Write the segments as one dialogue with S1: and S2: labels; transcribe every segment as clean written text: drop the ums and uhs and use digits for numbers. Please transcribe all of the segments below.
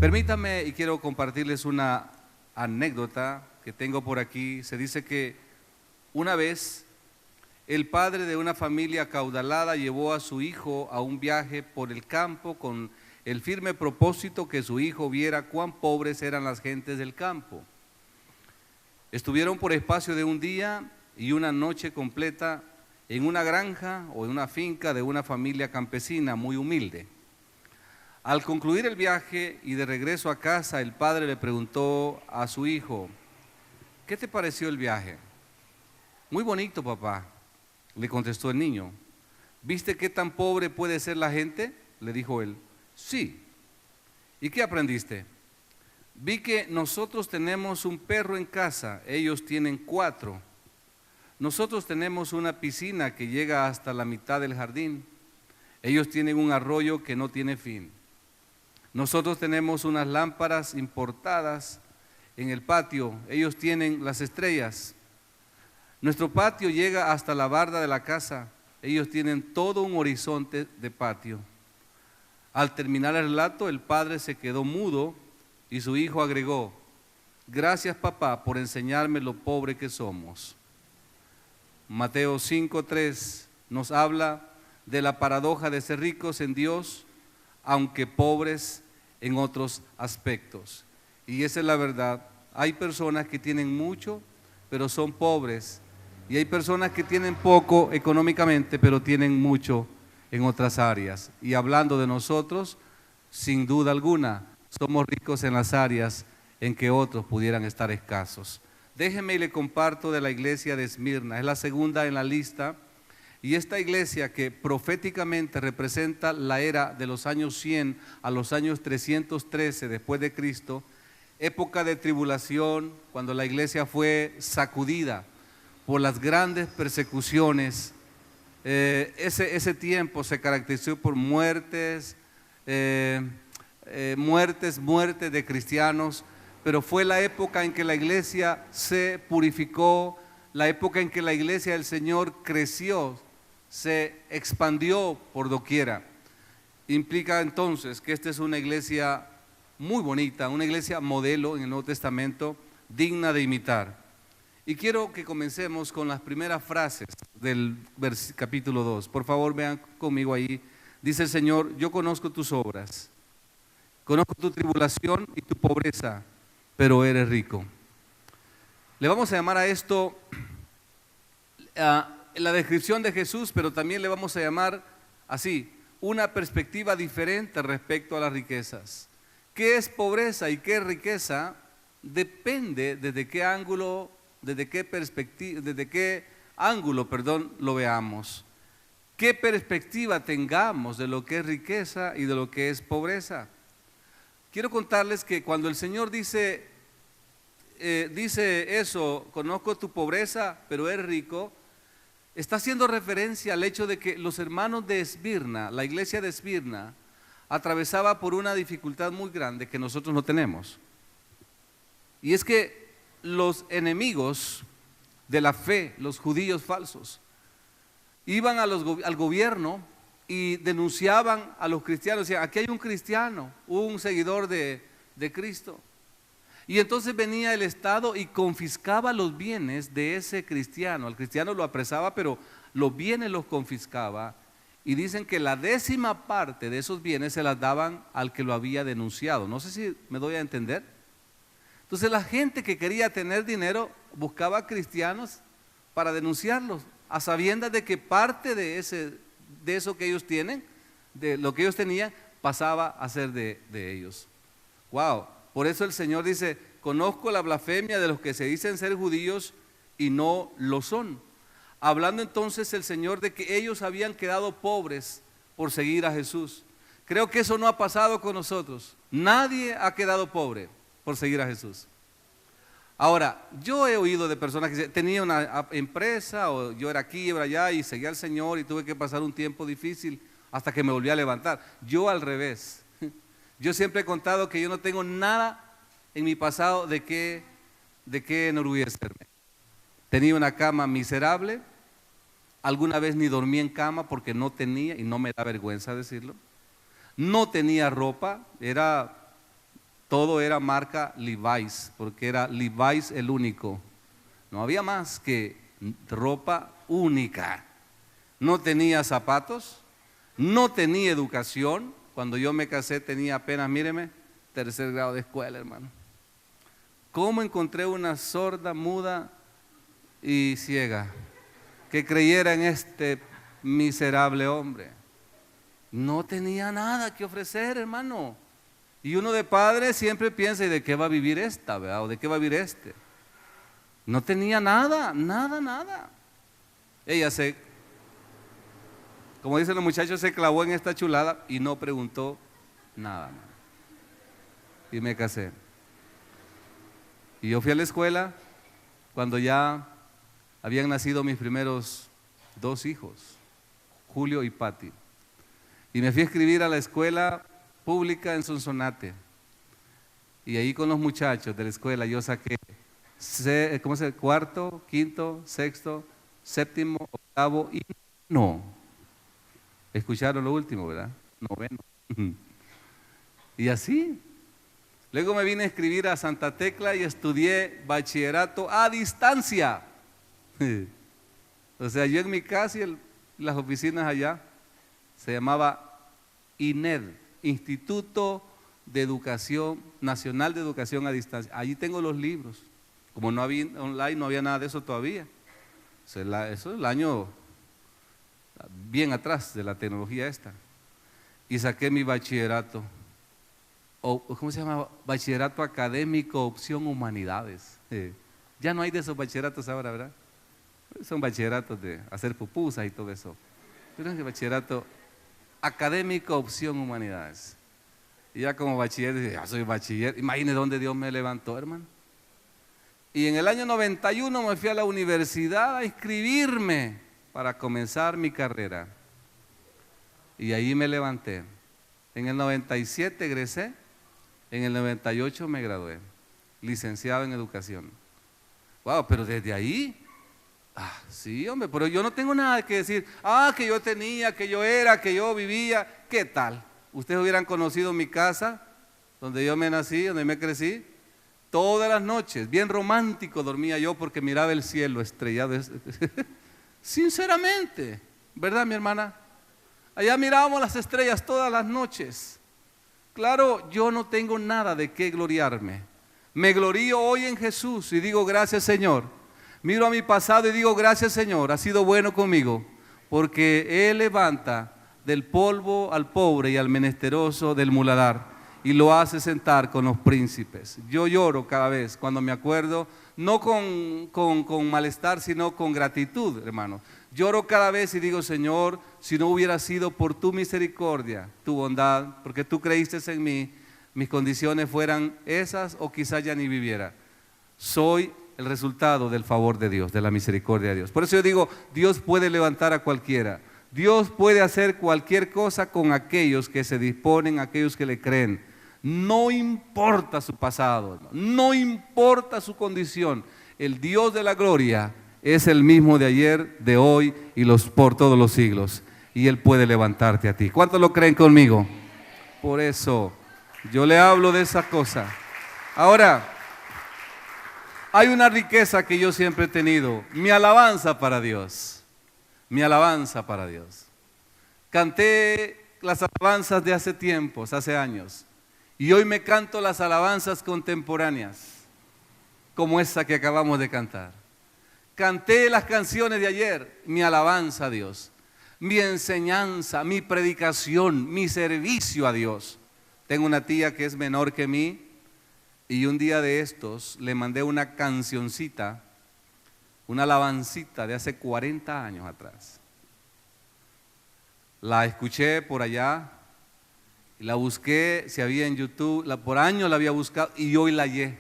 S1: Permítame y quiero compartirles una anécdota que tengo por aquí. Se dice que una vez el padre de una familia acaudalada llevó a su hijo a un viaje por el campo con el firme propósito que su hijo viera cuán pobres eran las gentes del campo. Estuvieron por espacio de un día y una noche completa en una granja o en una finca de una familia campesina muy humilde. Al concluir el viaje y de regreso a casa, el padre le preguntó a su hijo: ¿qué te pareció el viaje? Muy bonito, papá, le contestó el niño. ¿Viste qué tan pobre puede ser la gente?, le dijo él. Sí. ¿Y qué aprendiste? Vi que nosotros tenemos un perro en casa, ellos tienen 4. Nosotros tenemos una piscina que llega hasta la mitad del jardín, ellos tienen un arroyo que no tiene fin. Nosotros tenemos unas lámparas importadas en el patio, ellos tienen las estrellas. Nuestro patio llega hasta la barda de la casa, ellos tienen todo un horizonte de patio. Al terminar el relato, el padre se quedó mudo y su hijo agregó: gracias, papá, por enseñarme lo pobre que somos. Mateo 5:3 nos habla de la paradoja de ser ricos en Dios, aunque pobres en otros aspectos. Y esa es la verdad. Hay personas que tienen mucho, pero son pobres. Y hay personas que tienen poco económicamente, pero tienen mucho en otras áreas. Y hablando de nosotros, sin duda alguna, somos ricos en las áreas en que otros pudieran estar escasos. Déjeme y le comparto de la iglesia de Esmirna. Es la segunda en la lista. Y esta iglesia, que proféticamente representa la era de los años 100 a los años 313 después de Cristo, época de tribulación, cuando la iglesia fue sacudida por las grandes persecuciones, ese tiempo se caracterizó por muertes de cristianos, pero fue la época en que la iglesia se purificó, la época en que la iglesia del Señor creció, se expandió por doquiera. Implica entonces que esta es una iglesia muy bonita, una iglesia modelo en el Nuevo Testamento, digna de imitar. Y quiero que comencemos con las primeras frases del capítulo 2. Por favor, vean conmigo ahí. Dice el Señor: yo conozco tus obras, conozco tu tribulación y tu pobreza, pero eres rico. Le vamos a llamar a esto la descripción de Jesús, pero también le vamos a llamar así: una perspectiva diferente respecto a las riquezas. ¿Qué es pobreza y qué es riqueza? Depende desde qué ángulo, desde qué perspectiva, desde qué ángulo, lo veamos. ¿Qué perspectiva tengamos de lo que es riqueza y de lo que es pobreza? Quiero contarles que cuando el Señor dice eso, conozco tu pobreza, pero eres rico, está haciendo referencia al hecho de que los hermanos de Esmirna, la iglesia de Esmirna, atravesaba por una dificultad muy grande que nosotros no tenemos. Y es que los enemigos de la fe, los judíos falsos, iban al gobierno y denunciaban a los cristianos. Decían: aquí hay un cristiano, un seguidor de Cristo. Y entonces venía el Estado y confiscaba los bienes de ese cristiano. Al cristiano lo apresaba, pero los bienes los confiscaba. Y dicen que la 10ª parte de esos bienes se las daban al que lo había denunciado. No sé si me doy a entender. Entonces la gente que quería tener dinero buscaba cristianos para denunciarlos, a sabiendas de que parte de eso que ellos tienen, de lo que ellos tenían, pasaba a ser de ellos. Wow. Por eso el Señor dice: conozco la blasfemia de los que se dicen ser judíos y no lo son. Hablando entonces el Señor de que ellos habían quedado pobres por seguir a Jesús. Creo que eso no ha pasado con nosotros. Nadie ha quedado pobre por seguir a Jesús. Ahora, yo he oído de personas que tenía una empresa, o yo era aquí, yo era allá, y seguía al Señor y tuve que pasar un tiempo difícil hasta que me volví a levantar. Yo al revés. Yo siempre he contado que yo no tengo nada en mi pasado de qué enorgullecerme. Tenía una cama miserable, alguna vez ni dormí en cama porque no tenía, y no me da vergüenza decirlo. No tenía ropa, era todo era marca Levi's, porque era Levi's el único. No había más que ropa única. No tenía zapatos, no tenía educación. Cuando yo me casé tenía apenas, míreme, 3er grado de escuela, hermano. ¿Cómo encontré una sorda, muda y ciega que creyera en este miserable hombre? No tenía nada que ofrecer, hermano. Y uno de padre siempre piensa, ¿y de qué va a vivir esta, verdad? ¿O de qué va a vivir este? No tenía nada, nada. Ella como dicen los muchachos, se clavó en esta chulada y no preguntó nada. Y me casé. Y yo fui a la escuela cuando ya habían nacido mis primeros 2 hijos, Julio y Patti. Y me fui a escribir a la escuela pública en Sonsonate. Y ahí con los muchachos de la escuela yo saqué, cuarto, quinto, sexto, séptimo, octavo y no. Escucharon lo último, ¿verdad? Noveno. Y así. Luego me vine a escribir a Santa Tecla y estudié bachillerato a distancia. O sea, yo en mi casa y las oficinas allá, se llamaba INED, Instituto de Educación Nacional de Educación a Distancia. Allí tengo los libros. Como no había online, no había nada de eso todavía. Eso es el año bien atrás de la tecnología esta. Y saqué mi bachillerato. ¿Cómo se llama? Bachillerato académico, opción humanidades. Ya no hay de esos bachilleratos ahora, ¿verdad? Son bachilleratos de hacer pupusas y todo eso. Pero es el bachillerato académico, opción humanidades. Y ya como bachiller, ya soy bachiller. Imagine dónde Dios me levantó, hermano. Y en el año 91 me fui a la universidad a inscribirme para comenzar mi carrera. Y ahí me levanté. En el 97 egresé, en el 98 me gradué, licenciado en educación. Wow, pero desde ahí, sí, hombre, pero yo no tengo nada que decir, que yo tenía, que yo era, que yo vivía, ¿qué tal? Ustedes hubieran conocido mi casa, donde yo me nací, donde me crecí, todas las noches, bien romántico dormía yo porque miraba el cielo estrellado, sinceramente, ¿verdad, mi hermana? Allá mirábamos las estrellas todas las noches. Claro, yo no tengo nada de qué gloriarme. Me glorío hoy en Jesús y digo gracias, Señor. Miro a mi pasado y digo gracias, Señor, ha sido bueno conmigo, porque Él levanta del polvo al pobre y al menesteroso del muladar y lo hace sentar con los príncipes. Yo lloro cada vez cuando me acuerdo, no con malestar, sino con gratitud, hermano. Lloro cada vez y digo, Señor, si no hubiera sido por tu misericordia, tu bondad, porque tú creíste en mí, mis condiciones fueran esas o quizás ya ni viviera. Soy el resultado del favor de Dios, de la misericordia de Dios. Por eso yo digo, Dios puede levantar a cualquiera. Dios puede hacer cualquier cosa con aquellos que se disponen, aquellos que le creen. No importa su pasado, no importa su condición. El Dios de la gloria es el mismo de ayer, de hoy y por todos los siglos. Y Él puede levantarte a ti. ¿Cuántos lo creen conmigo? Por eso yo le hablo de esa cosa. Ahora, hay una riqueza que yo siempre he tenido. Mi alabanza para Dios. Mi alabanza para Dios. Canté las alabanzas de hace tiempos, hace años. Y hoy me canto las alabanzas contemporáneas, como esa que acabamos de cantar. Canté las canciones de ayer, mi alabanza a Dios, mi enseñanza, mi predicación, mi servicio a Dios. Tengo una tía que es menor que mí y un día de estos le mandé una cancioncita, una alabancita de hace 40 años atrás. La escuché por allá, la busqué, si había en YouTube, por años la había buscado y hoy la hallé.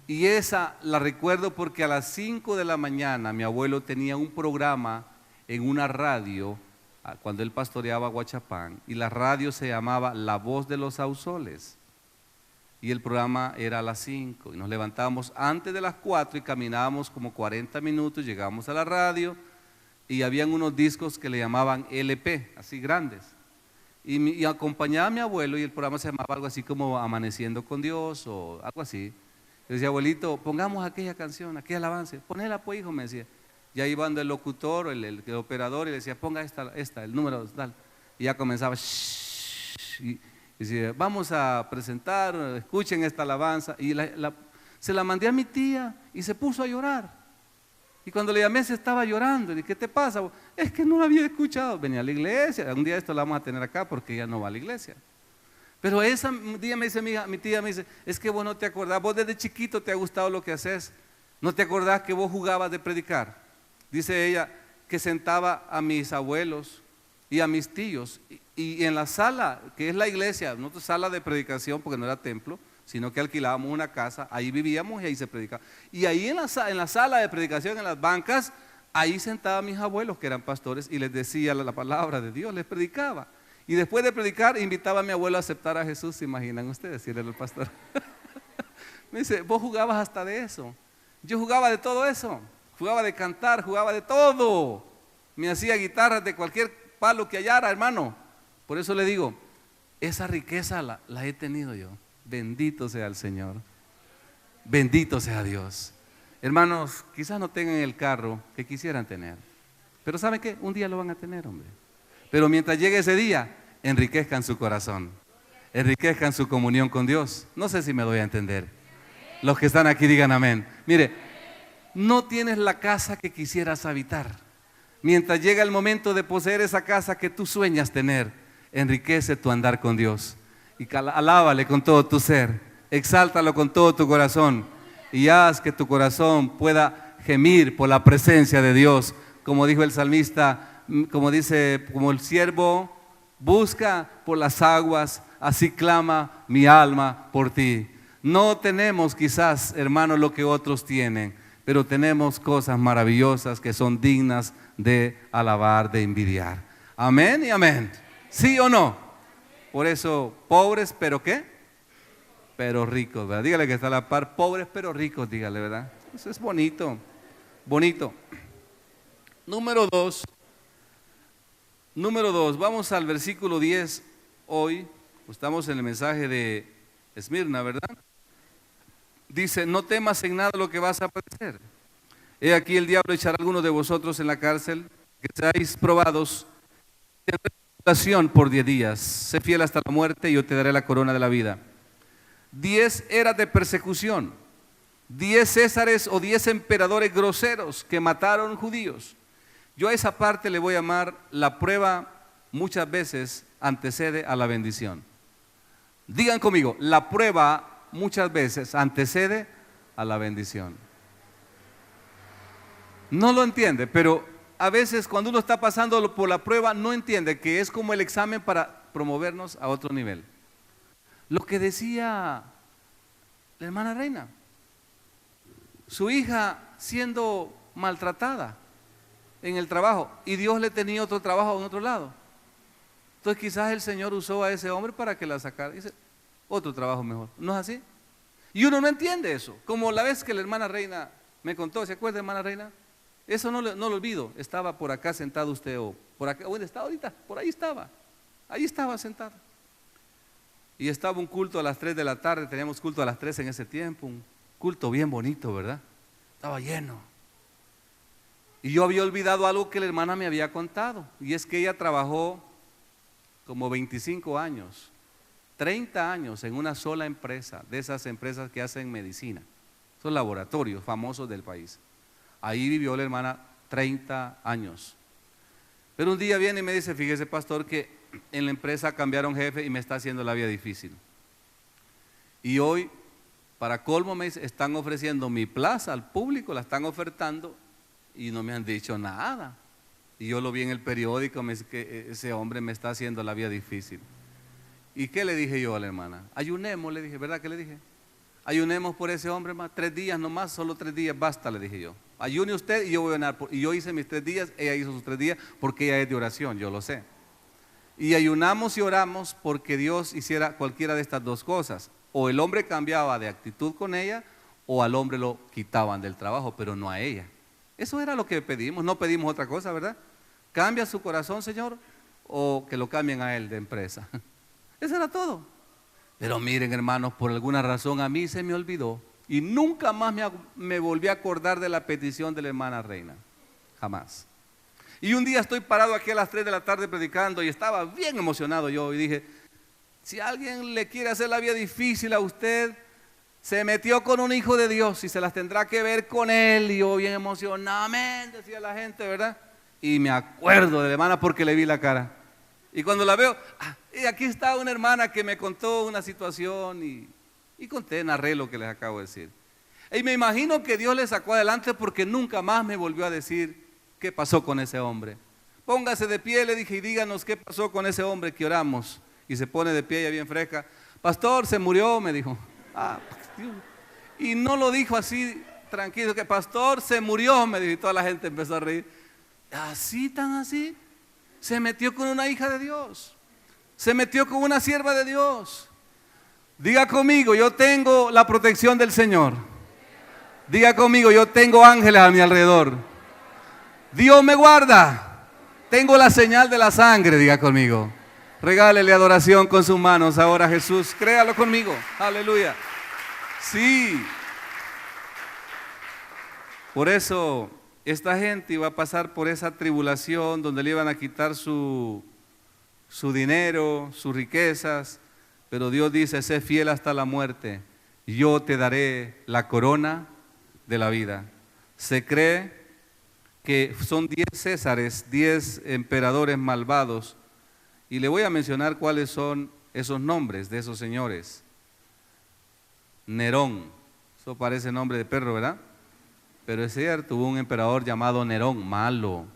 S1: Y esa la recuerdo porque a las 5 de la mañana mi abuelo tenía un programa en una radio cuando él pastoreaba Huachapán y la radio se llamaba La Voz de los Ausoles y el programa era a las 5 y nos levantábamos antes de las 4 y caminábamos como 40 minutos, llegábamos a la radio y habían unos discos que le llamaban LP, así grandes. y acompañaba a mi abuelo y el programa se llamaba algo así como Amaneciendo con Dios o algo así. Yo decía, abuelito, pongamos aquella canción, aquella alabanza. Ponela pues, hijo, me decía. Y ahí iba el locutor, el operador, y le decía, ponga esta, el número tal. Y ya comenzaba, shh, y decía, vamos a presentar, escuchen esta alabanza. Y se la mandé a mi tía y se puso a llorar. Y cuando le llamé se estaba llorando. Y dije, ¿qué te pasa? Es que no la había escuchado. Venía a la iglesia. Un día esto la vamos a tener acá porque ella no va a la iglesia. Pero ese día me dice mi tía, me dice, es que vos no te acordás, vos desde chiquito te ha gustado lo que haces. ¿No te acordás que vos jugabas de predicar? Dice ella que sentaba a mis abuelos y a mis tíos. Y en la sala, que es la iglesia, no sala de predicación porque no era templo, sino que alquilábamos una casa, ahí vivíamos y ahí se predicaba. Y ahí en la sala de predicación, en las bancas, ahí sentaba a mis abuelos que eran pastores y les decía la palabra de Dios, les predicaba. Y después de predicar, invitaba a mi abuelo a aceptar a Jesús, ¿se imaginan ustedes? Si él era el pastor. Me dice, vos jugabas hasta de eso. Yo jugaba de todo eso, jugaba de cantar, jugaba de todo. Me hacía guitarras de cualquier palo que hallara, hermano. Por eso le digo, esa riqueza la he tenido yo. Bendito sea el Señor, bendito sea Dios. Hermanos, quizás no tengan el carro que quisieran tener, pero ¿saben qué? Un día lo van a tener, hombre. Pero mientras llegue ese día, enriquezcan su corazón, enriquezcan su comunión con Dios. No sé si me doy a entender. Los que están aquí digan amén. Mire, no tienes la casa que quisieras habitar. Mientras llega el momento de poseer esa casa que tú sueñas tener, enriquece tu andar con Dios. Y alábale con todo tu ser, exáltalo con todo tu corazón y haz que tu corazón pueda gemir por la presencia de Dios. Como dijo el salmista, como el siervo busca por las aguas, así clama mi alma por ti. No tenemos quizás, hermanos, lo que otros tienen, pero tenemos cosas maravillosas que son dignas de alabar, de envidiar. Amén y amén. ¿Sí o no? Por eso, pobres, pero ¿qué? Pero ricos, ¿verdad? Dígale que está a la par, pobres pero ricos, dígale, ¿verdad? Eso es bonito, bonito. Número dos, vamos al versículo 10 hoy, estamos en el mensaje de Esmirna, ¿verdad? Dice, no temas en nada lo que vas a padecer. He aquí el diablo echará a algunos de vosotros en la cárcel, que seáis probados, por 10 días, sé fiel hasta la muerte y yo te daré la corona de la vida. 10 eras de persecución, 10 césares o 10 emperadores groseros que mataron judíos. Yo a esa parte le voy a llamar la prueba muchas veces antecede a la bendición. Digan conmigo, la prueba muchas veces antecede a la bendición. No lo entiende, pero a veces cuando uno está pasando por la prueba no entiende que es como el examen para promovernos a otro nivel. Lo que decía la hermana Reina, su hija siendo maltratada en el trabajo y Dios le tenía otro trabajo en otro lado. Entonces quizás el Señor usó a ese hombre para que la sacara. Dice, otro trabajo mejor. ¿No es así? Y uno no entiende eso. Como la vez que la hermana Reina me contó, ¿se acuerda, hermana Reina? Eso no lo olvido, estaba por acá sentado usted o por acá, ¿dónde está ahorita? Por ahí estaba sentado. Y estaba un culto a las 3 de la tarde, teníamos culto a las 3 en ese tiempo, un culto bien bonito, ¿verdad? Estaba lleno. Y yo había olvidado algo que la hermana me había contado, y es que ella trabajó como 25 años, 30 años en una sola empresa, de esas empresas que hacen medicina, esos laboratorios famosos del país. Ahí vivió la hermana 30 años. Pero un día viene y me dice, fíjese pastor que en la empresa cambiaron jefe y me está haciendo la vida difícil. Y hoy, para colmo, me dice, están ofreciendo mi plaza al público, la están ofertando y no me han dicho nada. Y yo lo vi en el periódico, me dice que ese hombre me está haciendo la vida difícil. ¿Y qué le dije yo a la hermana? Ayunemos, le dije, ¿verdad que le dije? Ayunemos por ese hombre más, 3 días nomás, solo 3 días basta, le dije yo. Ayune usted y yo voy a orar. Y yo hice mis 3 días, ella hizo sus 3 días, porque ella es de oración, yo lo sé. Y ayunamos y oramos porque Dios hiciera cualquiera de estas dos cosas. O el hombre cambiaba de actitud con ella, o al hombre lo quitaban del trabajo, pero no a ella. Eso era lo que pedimos, no pedimos otra cosa, ¿verdad? Cambia su corazón, Señor, o que lo cambien a él de empresa. Eso era todo. Pero miren, hermanos, por alguna razón a mí se me olvidó y nunca más me volví a acordar de la petición de la hermana Reina. Jamás. Y un día estoy parado aquí a las 3 de la tarde predicando y estaba bien emocionado yo y dije, si alguien le quiere hacer la vida difícil a usted, se metió con un hijo de Dios y se las tendrá que ver con él. Y yo bien emocionado, amén, decía la gente, ¿verdad? Y me acuerdo de la hermana porque le vi la cara. Y cuando la veo, y aquí está una hermana que me contó una situación y conté, narré lo que les acabo de decir. Y me imagino que Dios le sacó adelante porque nunca más me volvió a decir qué pasó con ese hombre. Póngase de pie, le dije, y díganos qué pasó con ese hombre que oramos. Y se pone de pie, ya bien fresca. Pastor, se murió, me dijo. Y no lo dijo así tranquilo, que pastor, se murió, me dijo. Y toda la gente empezó a reír. Así, tan así. Se metió con una hija de Dios. Se metió con una sierva de Dios. Diga conmigo, yo tengo la protección del Señor. Diga conmigo, yo tengo ángeles a mi alrededor. Dios me guarda. Tengo la señal de la sangre, diga conmigo. Regálele adoración con sus manos ahora a Jesús. Créalo conmigo. Aleluya. Sí. Por eso esta gente iba a pasar por esa tribulación donde le iban a quitar su dinero, sus riquezas. Pero Dios dice, sé fiel hasta la muerte. Yo te daré la corona de la vida. Se cree que son 10 césares, 10 emperadores malvados. Y le voy a mencionar cuáles son esos nombres de esos señores. Nerón, eso parece nombre de perro, ¿verdad? Pero es cierto, hubo un emperador llamado Nerón, malo.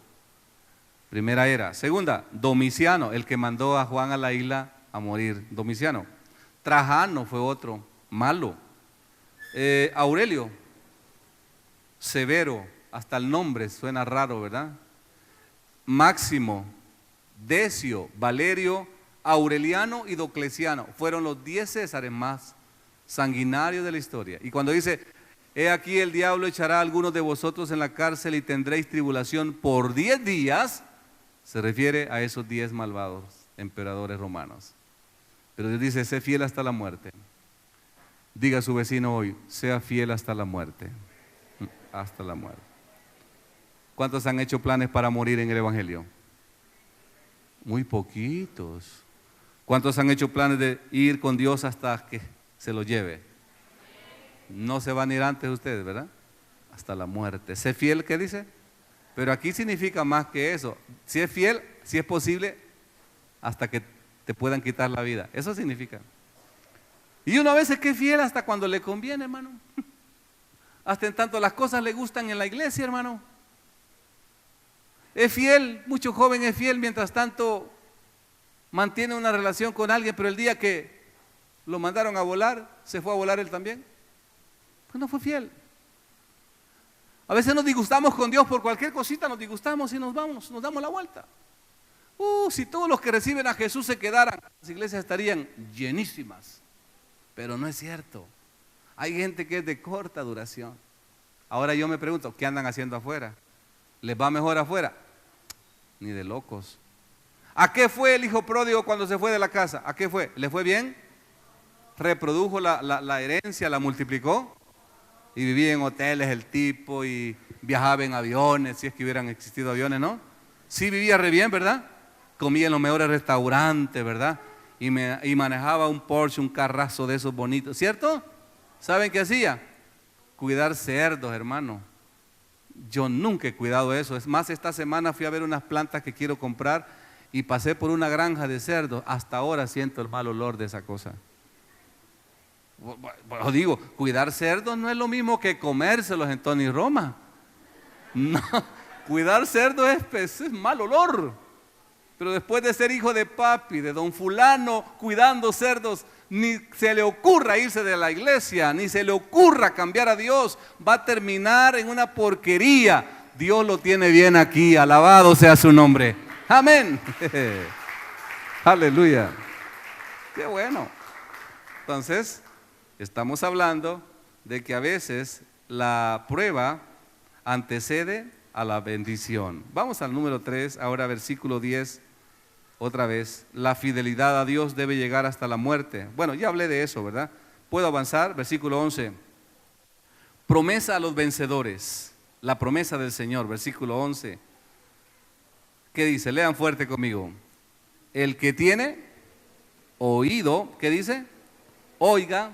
S1: Primera era. Segunda, Domiciano, el que mandó a Juan a la isla a morir. Domiciano. Trajano fue otro, malo. Aurelio, Severo, hasta el nombre suena raro, ¿verdad? Máximo, Decio, Valerio, Aureliano y Diocleciano fueron los 10 césares más sanguinarios de la historia. Y cuando dice, he aquí el diablo echará a algunos de vosotros en la cárcel y tendréis tribulación por 10 días, se refiere a esos 10 malvados emperadores romanos. Pero Dios dice, sé fiel hasta la muerte. Diga a su vecino hoy, sea fiel hasta la muerte. Hasta la muerte. ¿Cuántos han hecho planes para morir en el Evangelio? Muy poquitos. ¿Cuántos han hecho planes de ir con Dios hasta que se lo lleve? No se van a ir antes ustedes, ¿verdad? Hasta la muerte. Sé fiel, ¿qué dice? Pero aquí significa más que eso. Si es fiel, si es posible, hasta que te puedan quitar la vida. Eso significa. Y uno a veces que es fiel hasta cuando le conviene, hermano. Hasta en tanto las cosas le gustan en la iglesia, hermano. Es fiel, mucho joven es fiel, mientras tanto mantiene una relación con alguien, pero el día que lo mandaron a volar, se fue a volar él también. Pues no fue fiel. A veces nos disgustamos con Dios por cualquier cosita, nos disgustamos y nos vamos, nos damos la vuelta. Si todos los que reciben a Jesús se quedaran, las iglesias estarían llenísimas. Pero no es cierto. Hay gente que es de corta duración. Ahora yo me pregunto, ¿qué andan haciendo afuera? ¿Les va mejor afuera? Ni de locos. ¿A qué fue el hijo pródigo cuando se fue de la casa? ¿A qué fue? ¿Le fue bien? ¿Reprodujo la herencia, la multiplicó? Y vivía en hoteles el tipo y viajaba en aviones, si es que hubieran existido aviones, ¿no? Sí vivía re bien, ¿verdad? Comía en los mejores restaurantes, ¿verdad? Y manejaba un Porsche, un carrazo de esos bonitos, ¿cierto? ¿Saben qué hacía? Cuidar cerdos, hermano. Yo nunca he cuidado eso. Es más, esta semana fui a ver unas plantas que quiero comprar y pasé por una granja de cerdos. Hasta ahora siento el mal olor de esa cosa. Os digo, cuidar cerdos no es lo mismo que comérselos en Tony Roma. No, cuidar cerdos es mal olor. Pero después de ser hijo de papi, de don fulano, cuidando cerdos, ni se le ocurra irse de la iglesia, ni se le ocurra cambiar a Dios. Va a terminar en una porquería. Dios lo tiene bien aquí, alabado sea su nombre. Amén. Aleluya. Qué bueno. Entonces, estamos hablando de que a veces la prueba antecede a la bendición. Vamos al número 3, ahora versículo 10 otra vez, la fidelidad a Dios debe llegar hasta la muerte. Bueno, ya hablé de eso, ¿verdad? ¿Puedo avanzar? Versículo 11. Promesa a los vencedores. La promesa del Señor, versículo 11. ¿Qué dice? Lean fuerte conmigo. El que tiene oído, ¿qué dice? Oiga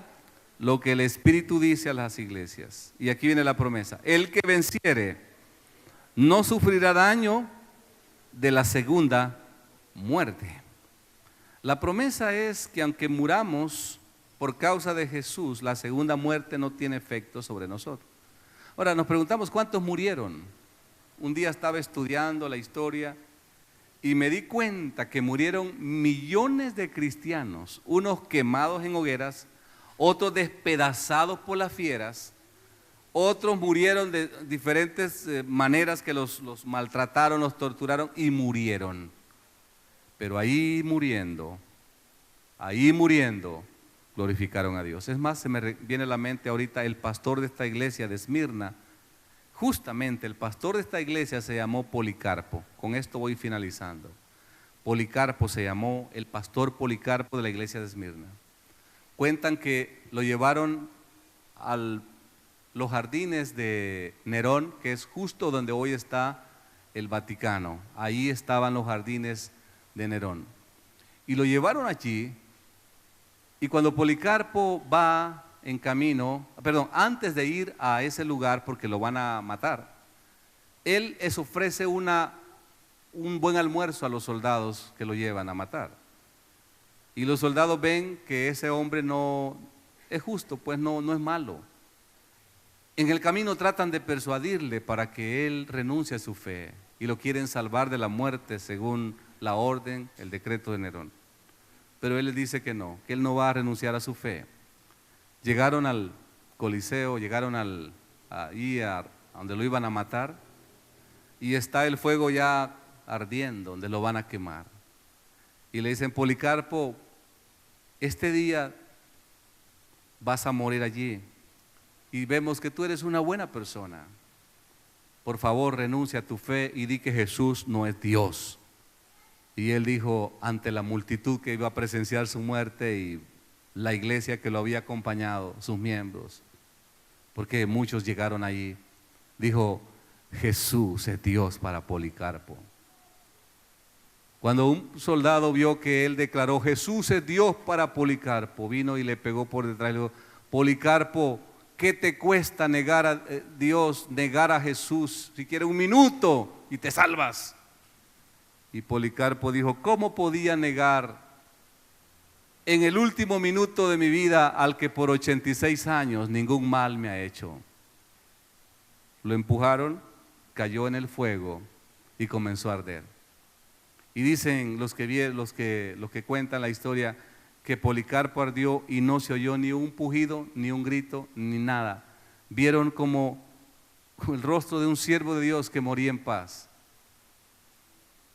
S1: lo que el Espíritu dice a las iglesias. Y aquí viene la promesa. El que venciere no sufrirá daño de la segunda muerte. La promesa es que aunque muramos por causa de Jesús, la segunda muerte no tiene efecto sobre nosotros. Ahora nos preguntamos cuántos murieron. Un día estaba estudiando la historia y me di cuenta que murieron millones de cristianos, unos quemados en hogueras, otros despedazados por las fieras, otros murieron de diferentes maneras que los maltrataron, los torturaron y murieron. Pero ahí muriendo, glorificaron a Dios. Es más, se me viene a la mente ahorita el pastor de esta iglesia de Esmirna. Justamente el pastor de esta iglesia se llamó Policarpo. Con esto voy finalizando. Policarpo se llamó, el pastor Policarpo de la iglesia de Esmirna. Cuentan que lo llevaron a los jardines de Nerón, que es justo donde hoy está el Vaticano. Ahí estaban los jardines de Nerón. Y lo llevaron allí, y cuando Policarpo va en camino, antes de ir a ese lugar porque lo van a matar, él les ofrece un buen almuerzo a los soldados que lo llevan a matar. Y los soldados ven que ese hombre no es justo, pues no es malo. En el camino tratan de persuadirle para que él renuncie a su fe y lo quieren salvar de la muerte según la orden, el decreto de Nerón. Pero él les dice que no, que él no va a renunciar a su fe. Llegaron al Coliseo, llegaron a donde lo iban a matar, y está el fuego ya ardiendo, donde lo van a quemar. Y le dicen: Policarpo, este día vas a morir allí, y vemos que tú eres una buena persona. Por favor, renuncia a tu fe y di que Jesús no es Dios. Y él dijo, ante la multitud que iba a presenciar su muerte y la iglesia que lo había acompañado, sus miembros, porque muchos llegaron allí, dijo: Jesús es Dios para Policarpo. Cuando un soldado vio que él declaró Jesús es Dios para Policarpo, vino y le pegó por detrás y le dijo: Policarpo, ¿qué te cuesta negar a Dios, negar a Jesús? Si quieres un minuto y te salvas. Y Policarpo dijo: ¿cómo podía negar en el último minuto de mi vida al que por 86 años ningún mal me ha hecho? Lo empujaron, cayó en el fuego y comenzó a arder. Y dicen los que cuentan la historia que Policarpo ardió y no se oyó ni un pujido, ni un grito, ni nada. Vieron como el rostro de un siervo de Dios que moría en paz.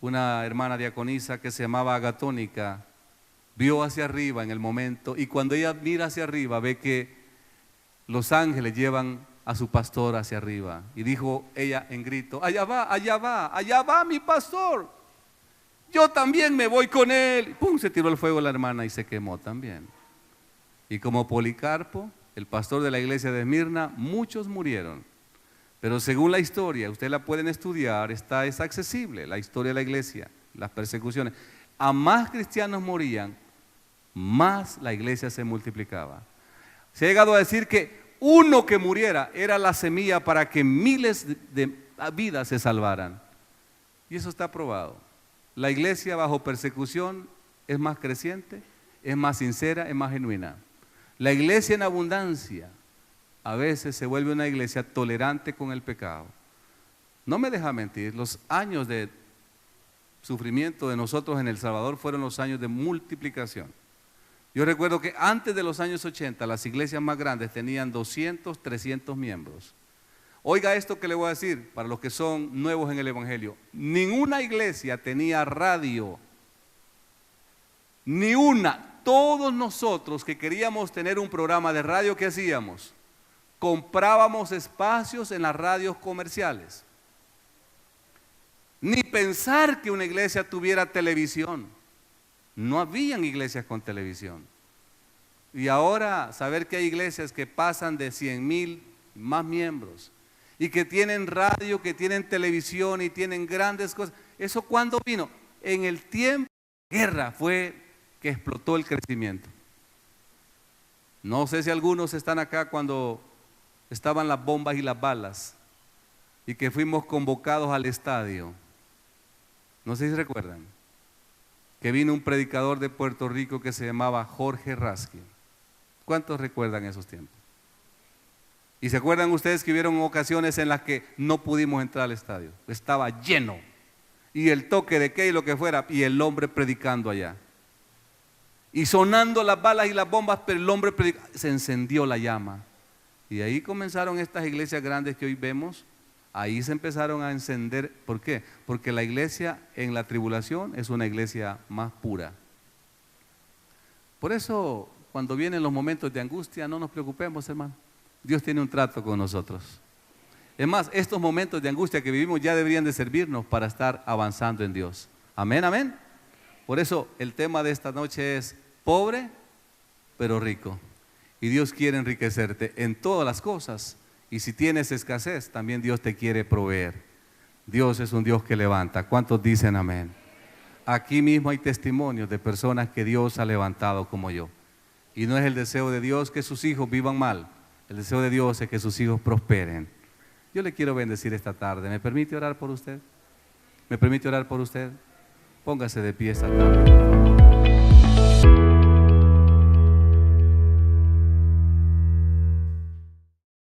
S1: Una hermana diaconisa que se llamaba Agatónica vio hacia arriba en el momento, y cuando ella mira hacia arriba ve que los ángeles llevan a su pastor hacia arriba, y dijo ella en grito: allá va mi pastor, yo también me voy con él. ¡Pum! Se tiró el fuego la hermana y se quemó también. Y como Policarpo, el pastor de la iglesia de Esmirna, muchos murieron. Pero según la historia, ustedes la pueden estudiar, es accesible, la historia de la iglesia, las persecuciones. A más cristianos morían, más la iglesia se multiplicaba. Se ha llegado a decir que uno que muriera era la semilla para que miles de vidas se salvaran. Y eso está probado. La iglesia bajo persecución es más creciente, es más sincera, es más genuina. La iglesia en abundancia a veces se vuelve una iglesia tolerante con el pecado. No me deja mentir, los años de sufrimiento de nosotros en El Salvador fueron los años de multiplicación. Yo recuerdo que antes de los años 80 las iglesias más grandes tenían 200, 300 miembros. Oiga esto que le voy a decir para los que son nuevos en el Evangelio: ninguna iglesia tenía radio, ni una. Todos nosotros que queríamos tener un programa de radio, ¿qué hacíamos? Comprábamos espacios en las radios comerciales. ni pensar que una iglesia tuviera televisión. No habían iglesias con televisión. Y ahora saber que hay iglesias que pasan de 100,000 más miembros y que tienen radio, que tienen televisión y tienen grandes cosas. ¿Eso cuándo vino? En el tiempo de guerra fue que explotó el crecimiento. No sé si algunos están acá cuando estaban las bombas y las balas y que fuimos convocados al estadio. No sé si recuerdan que vino un predicador de Puerto Rico que se llamaba Jorge Raskin. ¿Cuántos recuerdan esos tiempos? ¿Y se acuerdan ustedes que hubieron ocasiones en las que no pudimos entrar al estadio? Estaba lleno. Y el toque de qué y lo que fuera, y el hombre predicando allá. Y sonando las balas y las bombas, pero el hombre se encendió la llama. Y ahí comenzaron estas iglesias grandes que hoy vemos. Ahí se empezaron a encender. ¿Por qué? Porque la iglesia en la tribulación es una iglesia más pura. Por eso, cuando vienen los momentos de angustia, no nos preocupemos, hermano. Dios tiene un trato con nosotros. Es más, estos momentos de angustia que vivimos ya deberían de servirnos para estar avanzando en Dios. Amén, amén. Por eso el tema de esta noche es pobre, pero rico. Y Dios quiere enriquecerte en todas las cosas. Y si tienes escasez, también Dios te quiere proveer. Dios es un Dios que levanta. ¿Cuántos dicen amén? Aquí mismo hay testimonios de personas que Dios ha levantado como yo. Y no es el deseo de Dios que sus hijos vivan mal. El deseo de Dios es que sus hijos prosperen. Yo le quiero bendecir esta tarde. ¿Me permite orar por usted? ¿Me permite orar por usted? Póngase de pie esta tarde.